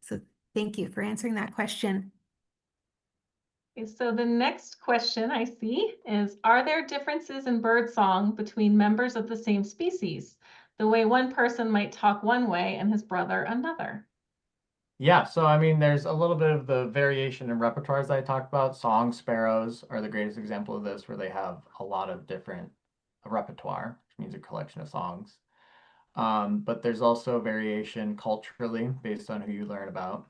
So thank you for answering that question. Okay, so the next question I see is, are there differences in birdsong between members of the same species? The way one person might talk one way and his brother another. Yeah, so I mean, there's a little bit of the variation in repertoires that I talked about. Song sparrows are the greatest example of this, where they have a lot of different repertoire, which means a collection of songs. But there's also variation culturally based on who you learn about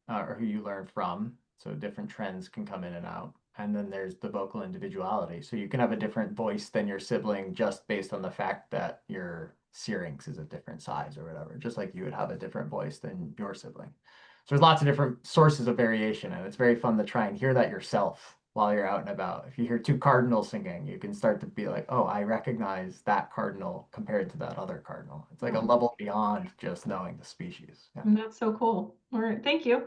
or who you learn from. So different trends can come in and out. And then there's the vocal individuality. So you can have a different voice than your sibling just based on the fact that your syrinx is a different size or whatever, just like you would have a different voice than your sibling. So there's lots of different sources of variation, and it's very fun to try and hear that yourself while you're out and about. If you hear two cardinals singing, you can start to be like, oh, I recognize that cardinal compared to that other cardinal. It's like a level beyond just knowing the species. Yeah. And that's so cool. All right, thank you.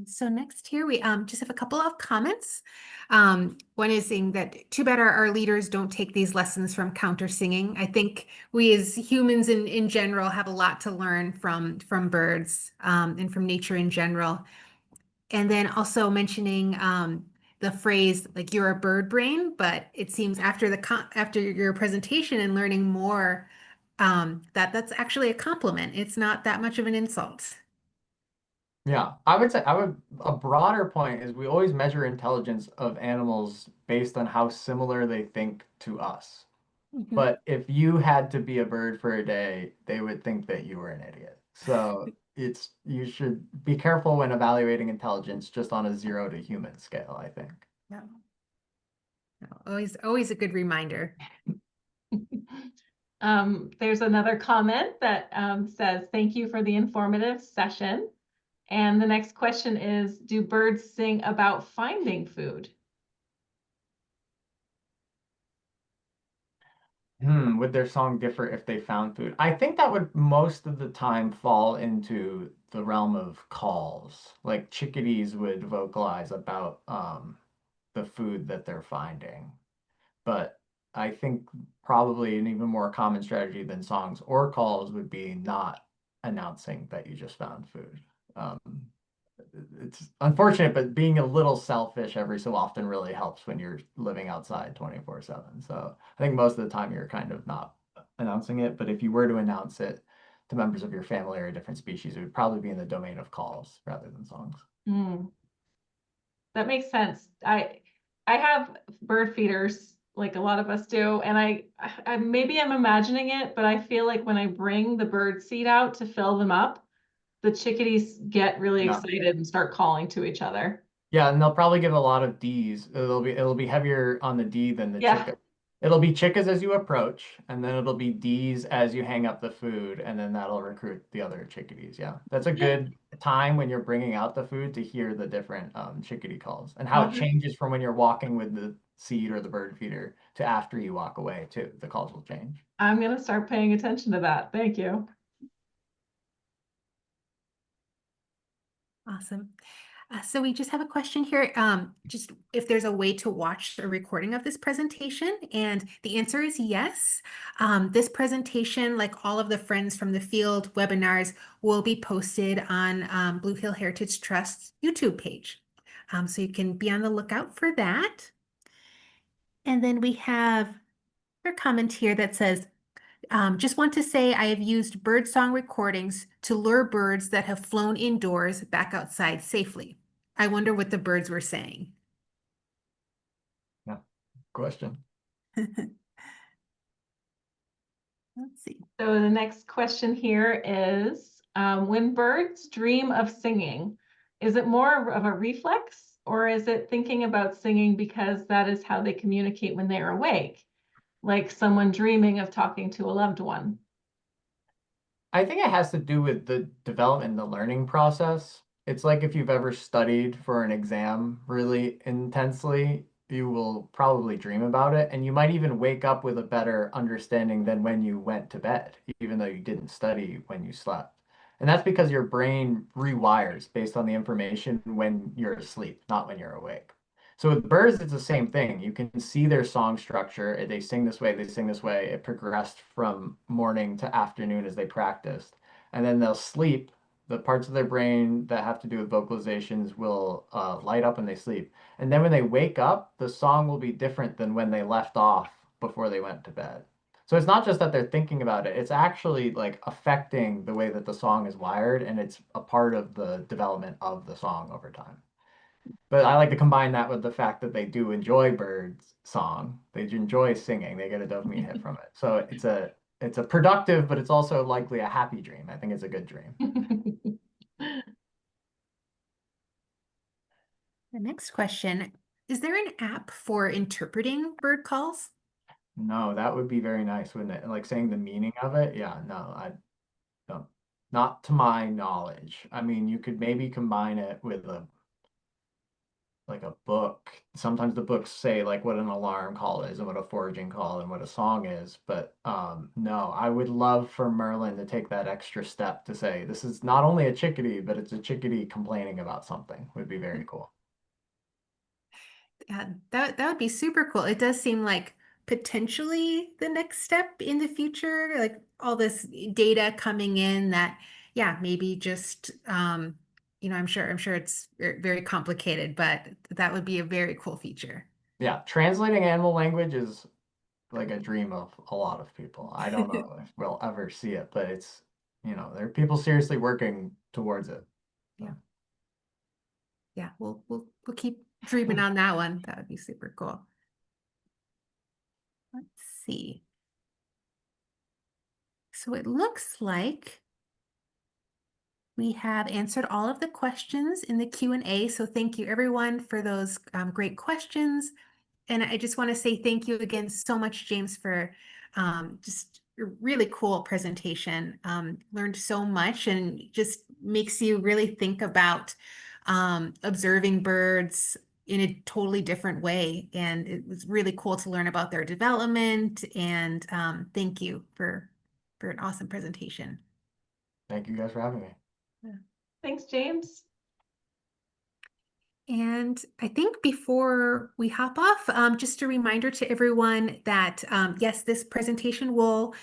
So next here, we just have a couple of comments. One is saying that too bad our leaders don't take these lessons from counter singing. I think we as humans in general have a lot to learn from birds and from nature in general. And then also mentioning the phrase like you're a bird brain, but it seems after your presentation and learning more that's actually a compliment. It's not that much of an insult. Yeah, I would say a broader point is we always measure intelligence of animals based on how similar they think to us. Mhm. But if you had to be a bird for a day, they would think that you were an idiot. So you should be careful when evaluating intelligence just on a 0 to human scale, I think. Yeah. No, always a good reminder. There's another comment that says, thank you for the informative session. And the next question is, do birds sing about finding food? Would their song differ if they found food? I think that would most of the time fall into the realm of calls. Like chickadees would vocalize about the food that they're finding. But I think probably an even more common strategy than songs or calls would be not announcing that you just found food. Um, it's unfortunate, but being a little selfish every so often really helps when you're living outside 24/7. So I think most of the time you're kind of not announcing it, but if you were to announce it to members of your family or a different species, it would probably be in the domain of calls rather than songs. That makes sense. I have bird feeders like a lot of us do, and I maybe I'm imagining it, but I feel like when I bring the bird seed out to fill them up, the chickadees get really Yeah. excited and start calling to each other. Yeah, and they'll probably give a lot of D's. It'll be heavier on the D than the Yeah. chicka. It'll be chickas as you approach, and then it'll be D's as you hang up the food, and then that'll recruit the other chickadees. Yeah, that's a good time when you're bringing out the food to hear the different chickadee calls and how it changes from when you're walking with the seed or the bird feeder to after you walk away too. The calls will change. I'm gonna start paying attention to that. Thank you. Awesome. So we just have a question here, just if there's a way to watch a recording of this presentation, and the answer is yes. This presentation, like all of the Friends from the Field webinars, will be posted on Blue Hill Heritage Trust's YouTube page. So you can be on the lookout for that. And then we have a comment here that says, just want to say I have used birdsong recordings to lure birds that have flown indoors back outside safely. I wonder what the birds were saying. Yeah, question. Let's see. So the next question here is, when birds dream of singing, is it more of a reflex, or is it thinking about singing because that is how they communicate when they are awake, like someone dreaming of talking to a loved one? I think it has to do with the development, the learning process. It's like if you've ever studied for an exam really intensely, you will probably dream about it, and you might even wake up with a better understanding than when you went to bed, even though you didn't study when you slept. And that's because your brain rewires based on the information when you're asleep, not when you're awake. So with birds, it's the same thing. You can see their song structure. They sing this way, they sing this way. It progressed from morning to afternoon as they practiced. And then they'll sleep. The parts of their brain that have to do with vocalizations will light up when they sleep. And then when they wake up, the song will be different than when they left off before they went to bed. So it's not just that they're thinking about it, it's actually like affecting the way that the song is wired, and it's a part of the development of the song over time. But I like to combine that with the fact that they do enjoy birds song. They enjoy singing. They get a dopamine hit from it. So it's a productive, but it's also likely a happy dream. I think it's a good dream. The next question, is there an app for interpreting bird calls? No, that would be very nice, wouldn't it? Like saying the meaning of it. Yeah, no, I don't. Not to my knowledge. I mean, you could maybe combine it with a like a book. Sometimes the books say like what an alarm call is and what a foraging call and what a song is. But no, I would love for Merlin to take that extra step to say this is not only a chickadee, but it's a chickadee complaining about something. Would be very cool. Yeah, that would be super cool. It does seem like potentially the next step in the future, like all this data coming in that, yeah, maybe just I'm sure it's very complicated, but that would be a very cool feature. Yeah, translating animal language is like a dream of a lot of people. I don't know if we'll ever see it, but it's, there are people seriously working towards it. Yeah. Yeah, we'll keep dreaming on that one. That would be super cool. Let's see. So it looks like we have answered all of the questions in the Q&A. So thank you everyone for those great questions. And I just want to say thank you again so much, James, for just a really cool presentation. Learned so much and just makes you really think about observing birds in a totally different way. And it was really cool to learn about their development. And thank you for an awesome presentation. Thank you guys for having me. Thanks, James. And I think before we hop off, just a reminder to everyone that yes, this presentation will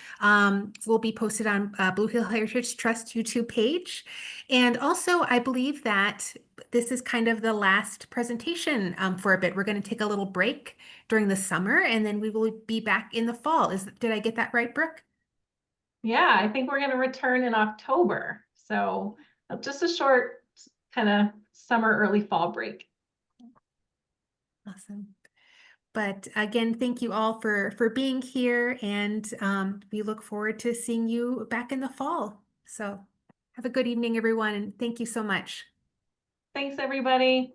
be posted on Blue Hill Heritage Trust YouTube page. And also, I believe that this is kind of the last presentation for a bit. We're going to take a little break during the summer, and then we will be back in the fall. Did I get that right, Brooke? Yeah, I think we're going to return in October. So just a short kind of summer, early fall break. Awesome. But again, thank you all for being here, and we look forward to seeing you back in the fall. So have a good evening, everyone, and thank you so much. Thanks, everybody.